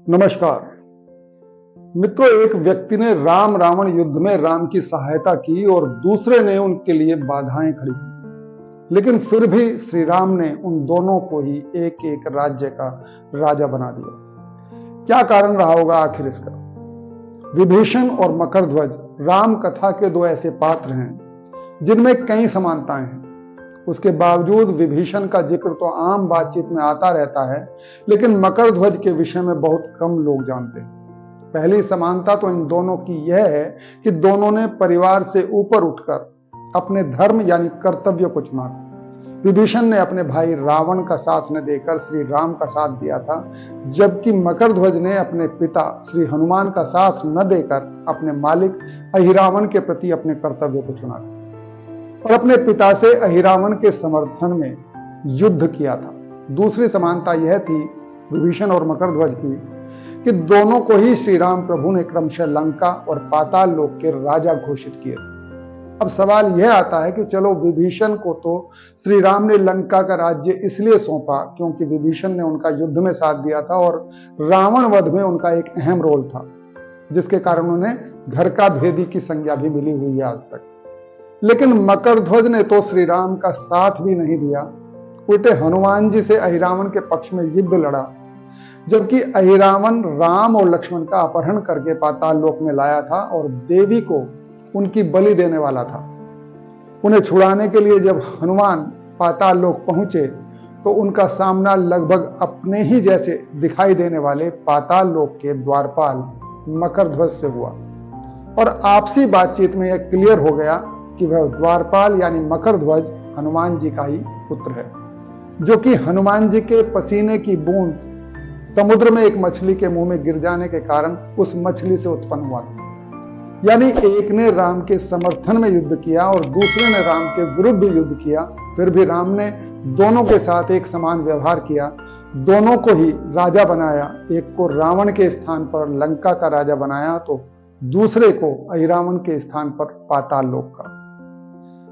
नमस्कार मित्रों, एक व्यक्ति ने राम रावण युद्ध में राम की सहायता की और दूसरे ने उनके लिए बाधाएं खड़ी की। लेकिन फिर भी श्री राम ने उन दोनों को ही एक एक राज्य का राजा बना दिया। क्या कारण रहा होगा आखिर इसका? विभीषण और मकरध्वज राम कथा के दो ऐसे पात्र हैं जिनमें कई समानताएं हैं। उसके बावजूद विभीषण का जिक्र तो आम बातचीत में आता रहता है, लेकिन मकरध्वज के विषय में बहुत कम लोग जानते हैं। पहली समानता तो इन दोनों की यह है कि दोनों ने परिवार से ऊपर उठकर अपने धर्म यानी कर्तव्य को चुना था। विभीषण ने अपने भाई रावण का साथ न देकर श्री राम का साथ दिया था, जबकि मकरध्वज ने अपने पिता श्री हनुमान का साथ न देकर अपने मालिक अहिरावण के प्रति अपने कर्तव्य को चुना था और अपने पिता से अहिरावण के समर्थन में युद्ध किया था। दूसरी समानता यह थी विभीषण और मकरध्वज की कि दोनों को ही श्री राम प्रभु ने क्रमशः लंका और पाताल लोक के राजा घोषित किए। अब सवाल यह आता है कि चलो, विभीषण को तो श्री राम ने लंका का राज्य इसलिए सौंपा क्योंकि विभीषण ने उनका युद्ध में साथ दिया था और रावण वध में उनका एक अहम रोल था, जिसके कारण उन्हें घर का भेदी की संज्ञा भी मिली हुई है आज तक। लेकिन मकरध्वज ने तो श्री राम का साथ भी नहीं दिया, उल्टे हनुमान जी से अहिरावण के पक्ष में युद्ध लड़ा, जबकि अहिरावण राम और लक्ष्मण का अपहरण करके पाताल लोक में लाया था और देवी को उनकी बलि देने वाला था। उन्हें छुड़ाने के लिए जब हनुमान पाताल लोक पहुंचे तो उनका सामना लगभग अपने ही जैसे दिखाई देने वाले पाताल लोक के द्वारपाल मकरध्वज से हुआ और आपसी बातचीत में यह क्लियर हो गया कि वह द्वारपाल यानी मकरध्वज हनुमान जी का ही पुत्र है, जो कि हनुमान जी के पसीने की बूंद समुद्र में एक मछली के मुंह में गिर जाने के कारण उस मछली से उत्पन्न हुआ था। यानी एक ने राम के समर्थन में युद्ध किया और दूसरे ने राम के विरुद्ध युद्ध किया। फिर भी राम ने दोनों के साथ एक समान व्यवहार किया, दोनों को ही राजा बनाया। एक को रावण के स्थान पर लंका का राजा बनाया तो दूसरे को अहिरावण के स्थान पर पाताल लोक का।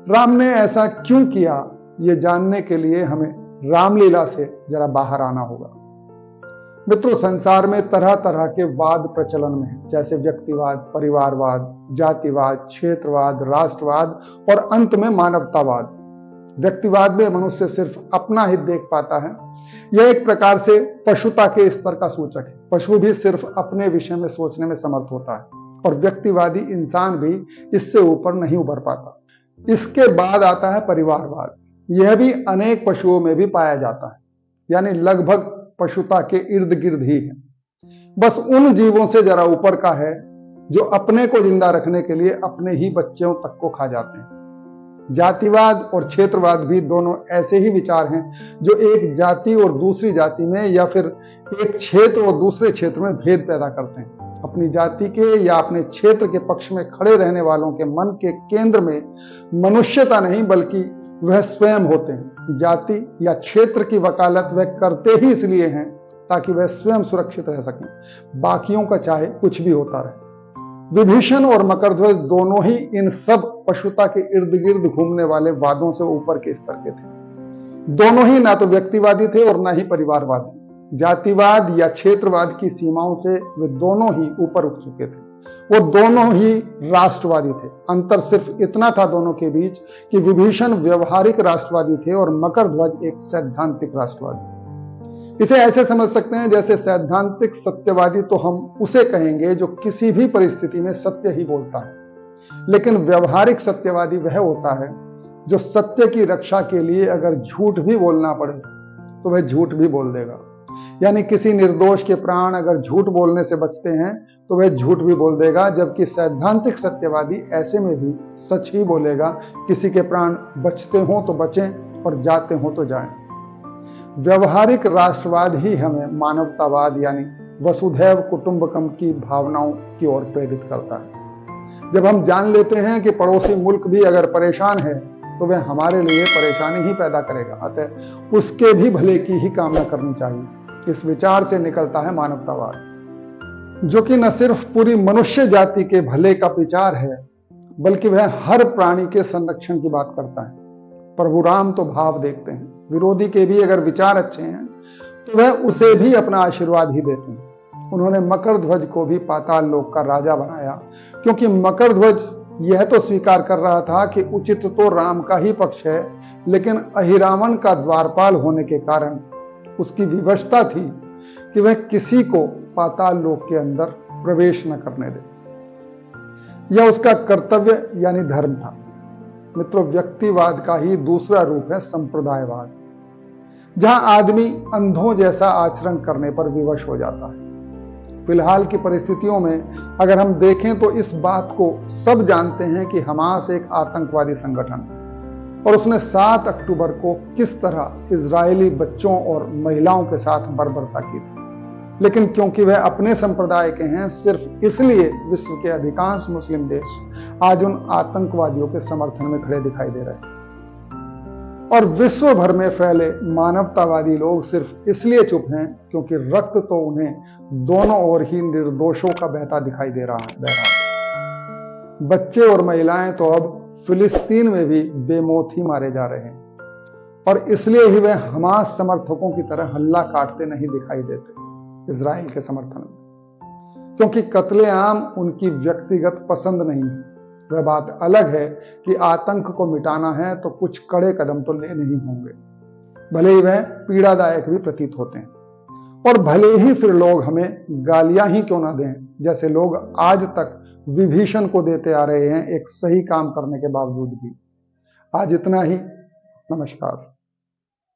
राम ने ऐसा क्यों किया, ये जानने के लिए हमें रामलीला से जरा बाहर आना होगा। मित्रों, संसार में तरह तरह के वाद प्रचलन में है, जैसे व्यक्तिवाद, परिवारवाद, जातिवाद, क्षेत्रवाद, राष्ट्रवाद और अंत में मानवतावाद। व्यक्तिवाद में मनुष्य सिर्फ अपना हित देख पाता है। यह एक प्रकार से पशुता के स्तर का सूचक है। पशु भी सिर्फ अपने विषय में सोचने में समर्थ होता है और व्यक्तिवादी इंसान भी इससे ऊपर नहीं उभर पाता। इसके बाद आता है परिवारवाद। यह भी अनेक पशुओं में भी पाया जाता है, यानी लगभग पशुता के इर्द गिर्द ही है, बस उन जीवों से जरा ऊपर का है जो अपने को जिंदा रखने के लिए अपने ही बच्चों तक को खा जाते हैं। जातिवाद और क्षेत्रवाद भी दोनों ऐसे ही विचार हैं जो एक जाति और दूसरी जाति में या फिर एक क्षेत्र और दूसरे क्षेत्र में भेद पैदा करते हैं। अपनी जाति के या अपने क्षेत्र के पक्ष में खड़े रहने वालों के मन के केंद्र में मनुष्यता नहीं बल्कि वह स्वयं होते हैं। जाति या क्षेत्र की वकालत वह करते ही इसलिए हैं ताकि वह स्वयं सुरक्षित रह सकें, बाकियों का चाहे कुछ भी होता रहे। विभीषण और मकरध्वज दोनों ही इन सब पशुता के इर्द गिर्द घूमने वाले वादों से ऊपर के स्तर के थे। दोनों ही ना तो व्यक्तिवादी थे और ना ही परिवारवादी। जातिवाद या क्षेत्रवाद की सीमाओं से वे दोनों ही ऊपर उठ चुके थे। वो दोनों ही राष्ट्रवादी थे। अंतर सिर्फ इतना था दोनों के बीच कि विभीषण व्यवहारिक राष्ट्रवादी थे और मकरध्वज एक सैद्धांतिक राष्ट्रवादी। इसे ऐसे समझ सकते हैं जैसे सैद्धांतिक सत्यवादी तो हम उसे कहेंगे जो किसी भी परिस्थिति में सत्य ही बोलता है, लेकिन व्यवहारिक सत्यवादी वह होता है जो सत्य की रक्षा के लिए अगर झूठ भी बोलना पड़े तो वह झूठ भी बोल देगा। यानी किसी निर्दोष के प्राण अगर झूठ बोलने से बचते हैं तो वह झूठ भी बोल देगा, जबकि सैद्धांतिक सत्यवादी ऐसे में भी सच ही बोलेगा। किसी के प्राण बचते हों तो बचें और जाते हों तो जाएं। व्यवहारिक राष्ट्रवाद ही हमें मानवतावाद यानी वसुधैव कुटुंबकम की भावनाओं की ओर प्रेरित करता है। जब हम जान लेते हैं कि पड़ोसी मुल्क भी अगर परेशान है तो वह हमारे लिए परेशानी ही पैदा करेगा, अतः उसके भी भले की ही कामना करनी चाहिए। इस विचार से निकलता है मानवतावाद, जो कि न सिर्फ पूरी मनुष्य जाति के भले का विचार है बल्कि वह हर प्राणी के संरक्षण की बात करता है। प्रभु राम तो भाव देखते हैं। विरोधी के भी अगर विचार अच्छे हैं तो वह उसे भी अपना आशीर्वाद ही देते हैं। उन्होंने मकरध्वज को भी पाताल लोक का राजा बनाया, क्योंकि मकरध्वज यह तो स्वीकार कर रहा था कि उचित तो राम का ही पक्ष है, लेकिन अहिरावण का द्वारपाल होने के कारण उसकी विवशता थी कि वह किसी को पाताल लोक के अंदर प्रवेश न करने दे। यह उसका कर्तव्य यानी धर्म था। मित्रों, व्यक्तिवाद का ही दूसरा रूप है संप्रदायवाद, जहां आदमी अंधों जैसा आचरण करने पर विवश हो जाता है। फिलहाल की परिस्थितियों में अगर हम देखें तो इस बात को सब जानते हैं कि हमास एक आतंकवादी संगठन है और उसने 7 अक्टूबर को किस तरह इजरायली बच्चों और महिलाओं के साथ बर्बरता की थी। लेकिन क्योंकि वह अपने संप्रदाय के हैं, सिर्फ इसलिए विश्व के अधिकांश मुस्लिम देश आज उन आतंकवादियों के समर्थन में खड़े दिखाई दे रहे हैं। और विश्व भर में फैले मानवतावादी लोग सिर्फ इसलिए चुप हैं क्योंकि रक्त तो उन्हें दोनों ओर ही निर्दोषों का बहता दिखाई दे रहा है। बच्चे और महिलाएं तो अब फिलिस्तीन में भी बेमौत ही मारे जा रहे हैं, और इसलिए ही वे हमास समर्थकों की तरह हल्ला काटते नहीं दिखाई देते इजराइल के समर्थन में, क्योंकि कत्लेआम उनकी व्यक्तिगत पसंद नहीं है। वह बात अलग है कि आतंक को मिटाना है तो कुछ कड़े कदम तो लेने ही होंगे, भले ही वह पीड़ादायक भी प्रतीत होते हैं, और भले ही फिर लोग हमें गालियां ही क्यों ना दें, जैसे लोग आज तक विभीषण को देते आ रहे हैं एक सही काम करने के बावजूद भी। आज इतना ही। नमस्कार।